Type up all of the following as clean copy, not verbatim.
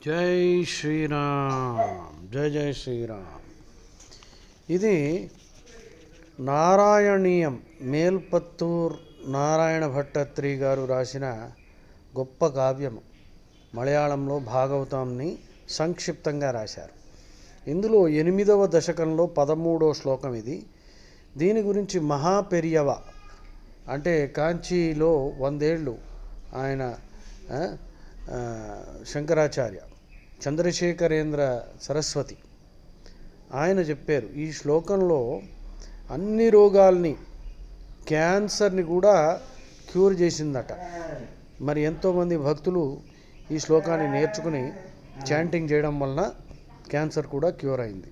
జై శ్రీరామ్. జై జై శ్రీరామ్. ఇది నారాయణీయం, మేల్పత్తూర్ నారాయణ భట్టత్రి గారు రాసిన గొప్ప కావ్యము. మలయాళంలో భాగవతాన్ని సంక్షిప్తంగా రాశారు. ఇందులో 8వ దశకంలో 13వ శ్లోకం ఇది. దీని గురించి మహాపెరియవ అంటే కాంచీలో 100 ఏళ్ళు ఆయన శంకరాచార్య చంద్రశేఖరేంద్ర సరస్వతి ఆయన చెప్పారు. ఈ శ్లోకంలో అన్ని రోగాల్ని, క్యాన్సర్ని కూడా క్యూర్ చేసిందట. మరి ఎంతోమంది భక్తులు ఈ శ్లోకాన్ని నేర్చుకుని చాంటింగ్ చేయడం వలన క్యాన్సర్ కూడా క్యూర్ అయింది.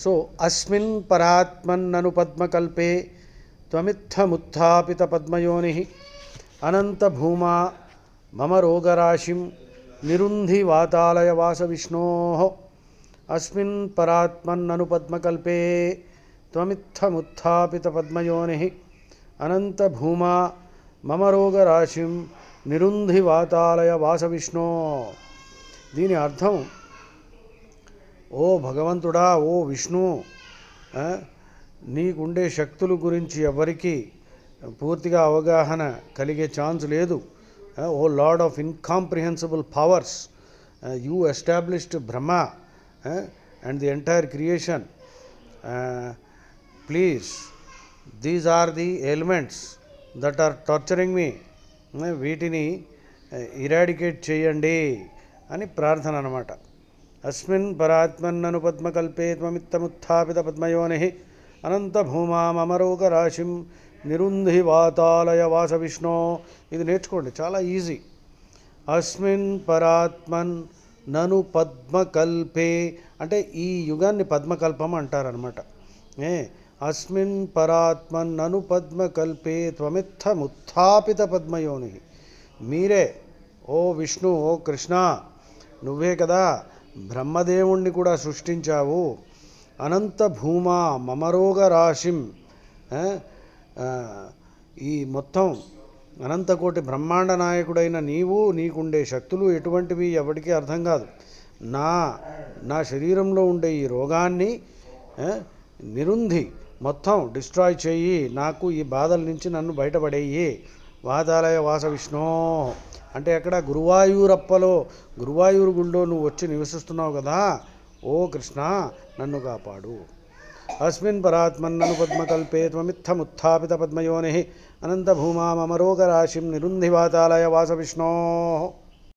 సో అస్మిన్ పరాత్మన్నను పద్మకల్పే త్వమిత్తముత్థాపిత పద్మయోని అనంత భూమా మమ రోగరాశిం నిరుంధి వాతాలయ వాస విష్ణో. అస్మిన్ పరాత్మన్నను పద్మకల్పే త్వమిత్తముత్థాపిత పద్మయోని అనంత భూమా మమ రోగరాశిం నిరుంధి వాతాలయ వాస విష్ణో. దీని అర్థం, ఓ భగవంతుడా, ఓ విష్ణు, నీకుండే శక్తుల గురించి ఎవరికి పూర్తిగా అవగాహన కలిగే ఛాన్స్ లేదు. O lord of incomprehensible powers, you established Brahma and the entire creation. Please, these are the elements that are torturing me, వీటిని ఇరాడికేట్ చేయండి అని ప్రార్థన అన్నమాట. అస్మిన్ పరాత్మన్నను పద్మకల్పే త్వమిత్తముత్థాపిత పద్మయోని అనంత భూమా మమ రోగరాశిం నిరుంధి వాతాలయ వాస విష్ణో. ఇది నేర్చుకోండి, చాలా ఈజీ. అస్మిన్ పరాత్మన్ నను పద్మకల్పే అంటే ఈ యుగాన్ని పద్మకల్పం అంటారనమాట. అస్మిన్ పరాత్మన్ నను పద్మకల్పే త్వమిత్తముత్థాపిత పద్మయోని. మీరే, ఓ విష్ణు, ఓ కృష్ణ, నువ్వే కదా బ్రహ్మదేవుణ్ణి కూడా సృష్టించావు. అనంత భూమా మమరోగ రాశిం, ఈ మొత్తం అనంతకోటి బ్రహ్మాండ నాయకుడైన నీవు, నీకుండే శక్తులు ఎటువంటివి ఎవరికి అర్థం కాదు. నా శరీరంలో ఉండే ఈ రోగాన్ని నిరుంధి మొత్తం డిస్ట్రాయ్ చేయి, నాకు ఈ బాధల నుంచి నన్ను బయటపడేయి. వాతాలయ వాస విష్ణో అంటే అక్కడ గురువాయూరప్పలో, గురువాయూరు గుళ్ళో నువ్వు వచ్చి నివసిస్తున్నావు కదా, ఓ కృష్ణ నన్ను కాపాడు. అస్మిన్ పరాత్మన్నను పద్మకల్పే త్వమిత్తముత్థాపిత పద్మయోని అనంత భూమా మమ రోగరాశిం నిరుంధి వాతాలయ వాస విష్ణో.